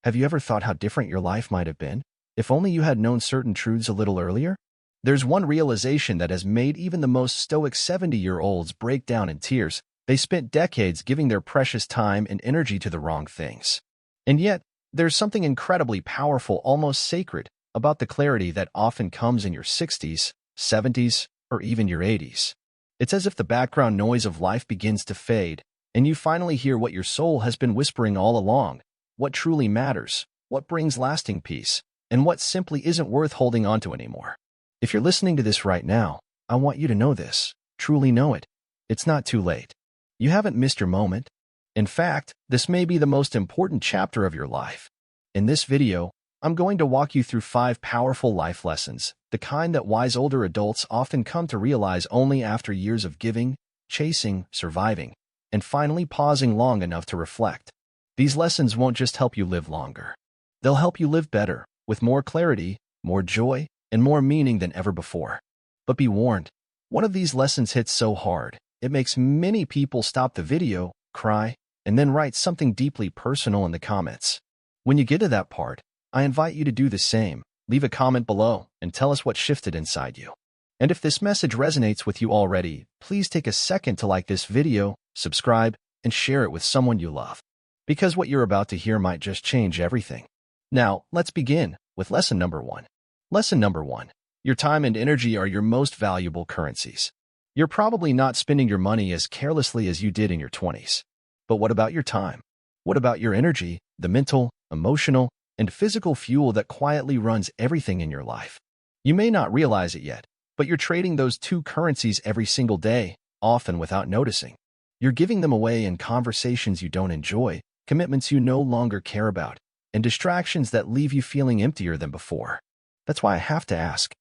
Have you ever thought how different your life might have been if only you had known certain truths a little earlier? There's one realization that has made even the most stoic 70-year-olds break down in tears. They spent decades giving their precious time and energy to the wrong things. And yet, there's something incredibly powerful, almost sacred, about the clarity that often comes in your 60s, 70s, or even your 80s. It's as if the background noise of life begins to fade, and you finally hear what your soul has been whispering all along: what truly matters, what brings lasting peace, and what simply isn't worth holding on to anymore. If you're listening to this right now, I want you to know this. Truly know it. It's not too late. You haven't missed your moment. In fact, this may be the most important chapter of your life. In this video, I'm going to walk you through 5 powerful life lessons, the kind that wise older adults often come to realize only after years of giving, chasing, surviving, and finally pausing long enough to reflect. These lessons won't just help you live longer. They'll help you live better, with more clarity, more joy, and more meaning than ever before. But be warned, one of these lessons hits so hard, it makes many people stop the video, cry, and then write something deeply personal in the comments. When you get to that part, I invite you to do the same. Leave a comment below and tell us what shifted inside you. And if this message resonates with you already, please take a second to like this video, subscribe, and share it with someone you love. Because what you're about to hear might just change everything. Now, let's begin with lesson number 1. Lesson number 1. Your time and energy are your most valuable currencies. You're probably not spending your money as carelessly as you did in your 20s. But what about your time? What about your energy, the mental, emotional, and physical fuel that quietly runs everything in your life? You may not realize it yet, but you're trading those two currencies every single day, often without noticing. You're giving them away in conversations you don't enjoy, commitments you no longer care about, and distractions that leave you feeling emptier than before. That's why I have to ask,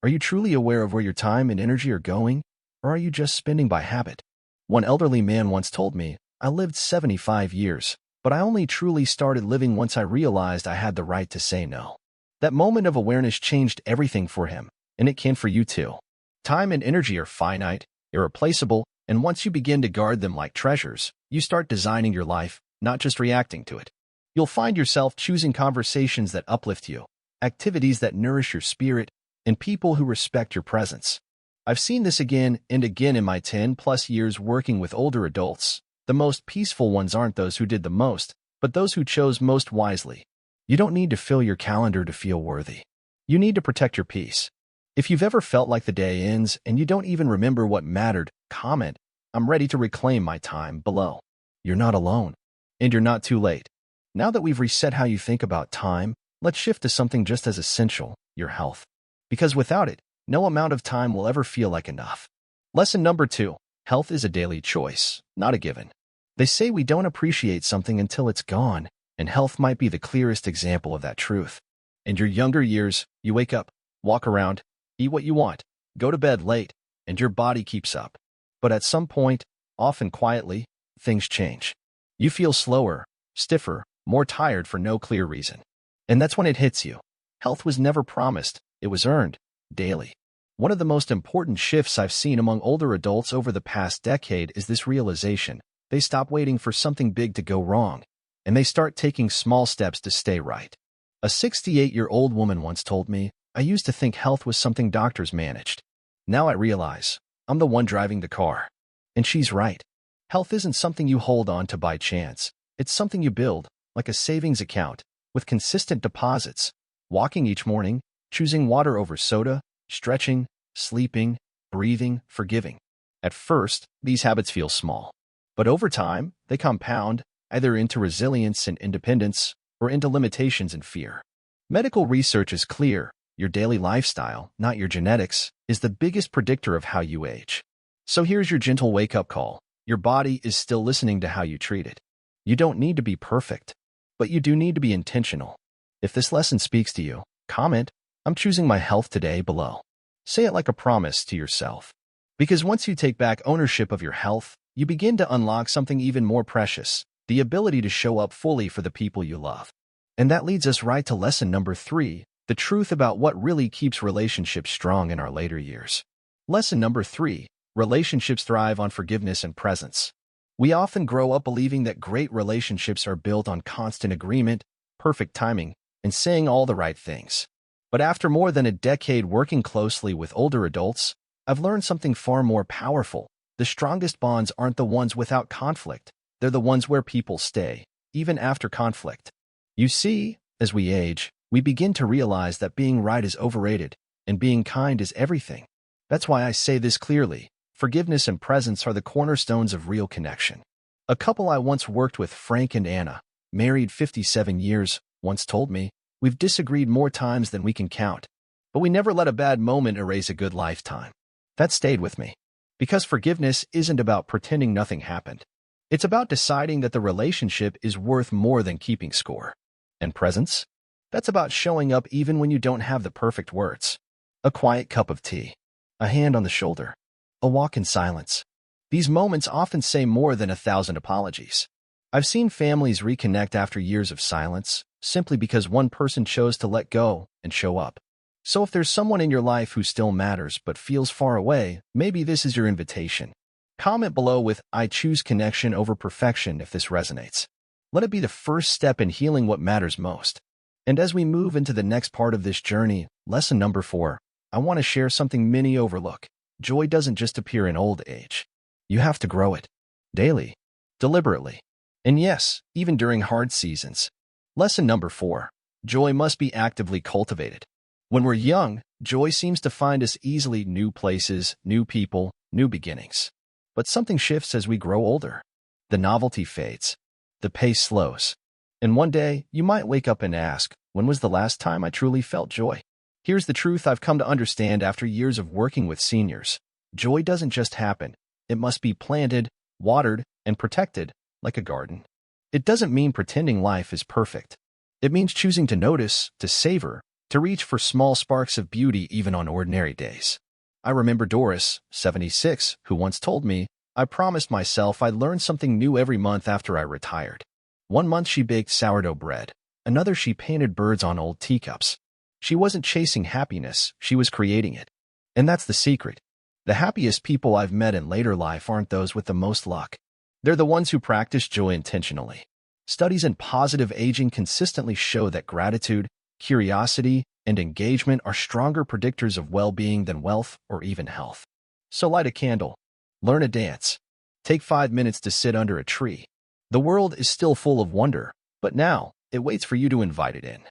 are you truly aware of where your time and energy are going, or are you just spending by habit? One elderly man once told me, "I lived 75 years, but I only truly started living once I realized I had the right to say no." That moment of awareness changed everything for him, and it can for you too. Time and energy are finite, irreplaceable, and once you begin to guard them like treasures, you start designing your life, not just reacting to it. You'll find yourself choosing conversations that uplift you, activities that nourish your spirit, and people who respect your presence. I've seen this again and again in my 10+ years working with older adults. The most peaceful ones aren't those who did the most, but those who chose most wisely. You don't need to fill your calendar to feel worthy. You need to protect your peace. If you've ever felt like the day ends and you don't even remember what mattered, comment, "I'm ready to reclaim my time," below. You're not alone, and you're not too late. Now that we've reset how you think about time, let's shift to something just as essential: your health. Because without it, no amount of time will ever feel like enough. Lesson number 2. Health is a daily choice, not a given. They say we don't appreciate something until it's gone, and health might be the clearest example of that truth. In your younger years, you wake up, walk around, eat what you want, go to bed late, and your body keeps up. But at some point, often quietly, things change. You feel slower, stiffer, more tired for no clear reason. And that's when it hits you. Health was never promised, it was earned, daily. One of the most important shifts I've seen among older adults over the past decade is this realization: they stop waiting for something big to go wrong, and they start taking small steps to stay right. A 68-year-old woman once told me, "I used to think health was something doctors managed. Now I realize I'm the one driving the car." And she's right. Health isn't something you hold on to by chance. It's something you build, like a savings account, with consistent deposits, walking each morning, choosing water over soda, stretching, sleeping, breathing, forgiving. At first, these habits feel small. But over time, they compound, either into resilience and independence, or into limitations and fear. Medical research is clear: your daily lifestyle, not your genetics, is the biggest predictor of how you age. So here's your gentle wake-up call. Your body is still listening to how you treat it. You don't need to be perfect, but you do need to be intentional. If this lesson speaks to you, comment, "I'm choosing my health today," below. Say it like a promise to yourself. Because once you take back ownership of your health, you begin to unlock something even more precious: the ability to show up fully for the people you love. And that leads us right to lesson number 3, the truth about what really keeps relationships strong in our later years. Lesson number 3, relationships thrive on forgiveness and presence. We often grow up believing that great relationships are built on constant agreement, perfect timing, and saying all the right things. But after more than a decade working closely with older adults, I've learned something far more powerful. The strongest bonds aren't the ones without conflict. They're the ones where people stay, even after conflict. You see, as we age, we begin to realize that being right is overrated, and being kind is everything. That's why I say this clearly. Forgiveness and presence are the cornerstones of real connection. A couple I once worked with, Frank and Anna, married 57 years, once told me, "We've disagreed more times than we can count, but we never let a bad moment erase a good lifetime." That stayed with me. Because forgiveness isn't about pretending nothing happened. It's about deciding that the relationship is worth more than keeping score. And presence? That's about showing up even when you don't have the perfect words. A quiet cup of tea, a hand on the shoulder, a walk in silence. These moments often say more than 1,000 apologies. I've seen families reconnect after years of silence, simply because one person chose to let go and show up. So if there's someone in your life who still matters but feels far away, maybe this is your invitation. Comment below with "I choose connection over perfection" if this resonates. Let it be the first step in healing what matters most. And as we move into the next part of this journey, lesson number 4, I want to share something many overlook. Joy doesn't just appear in old age. You have to grow it. Daily. Deliberately. And yes, even during hard seasons. Lesson number 4. Joy must be actively cultivated. When we're young, joy seems to find us easily: new places, new people, new beginnings. But something shifts as we grow older. The novelty fades. The pace slows. And one day, you might wake up and ask, when was the last time I truly felt joy? Here's the truth I've come to understand after years of working with seniors. Joy doesn't just happen. It must be planted, watered, and protected, like a garden. It doesn't mean pretending life is perfect. It means choosing to notice, to savor, to reach for small sparks of beauty even on ordinary days. I remember Doris, 76, who once told me, "I promised myself I'd learn something new every month after I retired." One month she baked sourdough bread. Another she painted birds on old teacups. She wasn't chasing happiness, she was creating it. And that's the secret. The happiest people I've met in later life aren't those with the most luck. They're the ones who practice joy intentionally. Studies in positive aging consistently show that gratitude, curiosity, and engagement are stronger predictors of well-being than wealth or even health. So light a candle. Learn a dance. Take 5 minutes to sit under a tree. The world is still full of wonder, but now it waits for you to invite it in.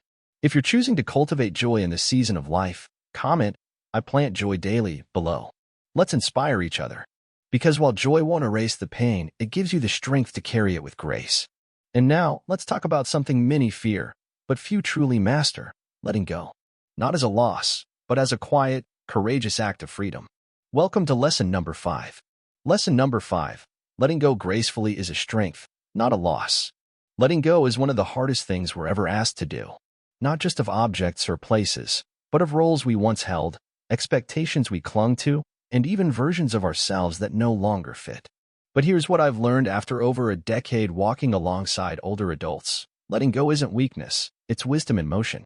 If you're choosing to cultivate joy in this season of life, comment, "I plant joy daily," below. Let's inspire each other. Because while joy won't erase the pain, it gives you the strength to carry it with grace. And now, let's talk about something many fear, but few truly master: letting go. Not as a loss, but as a quiet, courageous act of freedom. Welcome to lesson number 5. Lesson number 5. Letting go gracefully is a strength, not a loss. Letting go is one of the hardest things we're ever asked to do. Not just of objects or places, but of roles we once held, expectations we clung to, and even versions of ourselves that no longer fit. But here's what I've learned after over a decade walking alongside older adults. Letting go isn't weakness, it's wisdom in motion.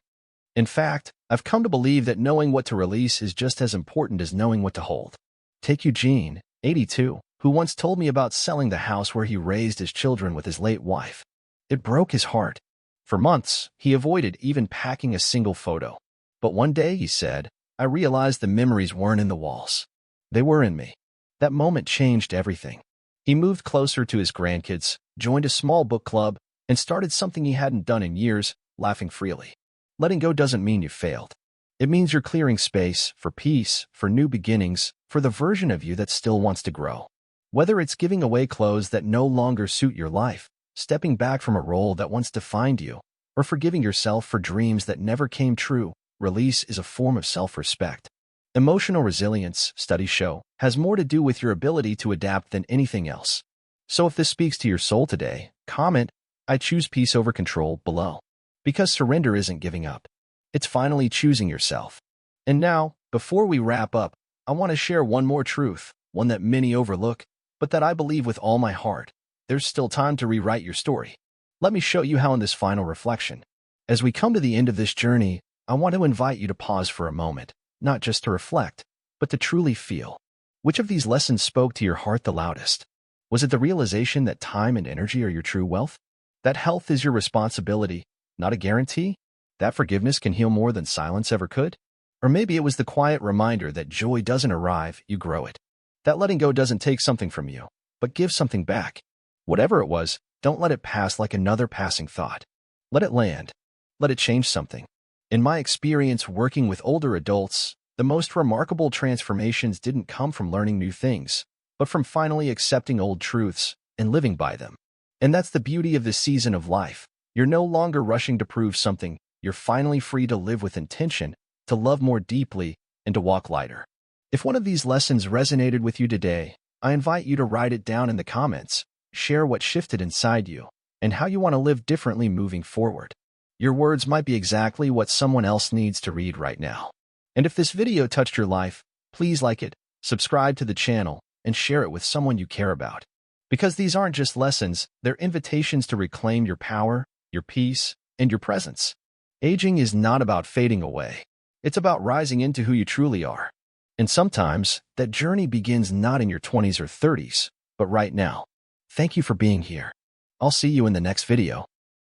In fact, I've come to believe that knowing what to release is just as important as knowing what to hold. Take Eugene, 82, who once told me about selling the house where he raised his children with his late wife. It broke his heart. For months, he avoided even packing a single photo. But one day, he said, "I realized the memories weren't in the walls. They were in me." That moment changed everything. He moved closer to his grandkids, joined a small book club, and started something he hadn't done in years, laughing freely. Letting go doesn't mean you failed. It means you're clearing space for peace, for new beginnings, for the version of you that still wants to grow. Whether it's giving away clothes that no longer suit your life, stepping back from a role that once defined you, or forgiving yourself for dreams that never came true, release is a form of self-respect. Emotional resilience, studies show, has more to do with your ability to adapt than anything else. So if this speaks to your soul today, comment, "I choose peace over control," below. Because surrender isn't giving up. It's finally choosing yourself. And now, before we wrap up, I want to share one more truth, one that many overlook, but that I believe with all my heart. There's still time to rewrite your story. Let me show you how in this final reflection. As we come to the end of this journey, I want to invite you to pause for a moment, not just to reflect, but to truly feel. Which of these lessons spoke to your heart the loudest? Was it the realization that time and energy are your true wealth? That health is your responsibility, Not a guarantee? That forgiveness can heal more than silence ever could? Or maybe it was the quiet reminder that joy doesn't arrive, you grow it. That letting go doesn't take something from you, but give something back. Whatever it was, don't let it pass like another passing thought. Let it land. Let it change something. In my experience working with older adults, the most remarkable transformations didn't come from learning new things, but from finally accepting old truths and living by them. And that's the beauty of this season of life. You're no longer rushing to prove something. You're finally free to live with intention, to love more deeply, and to walk lighter. If one of these lessons resonated with you today, I invite you to write it down in the comments, share what shifted inside you, and how you want to live differently moving forward. Your words might be exactly what someone else needs to read right now. And if this video touched your life, please like it, subscribe to the channel, and share it with someone you care about. Because these aren't just lessons, they're invitations to reclaim your power, your peace, and your presence. Aging is not about fading away. It's about rising into who you truly are. And sometimes, that journey begins not in your 20s or 30s, but right now. Thank you for being here. I'll see you in the next video.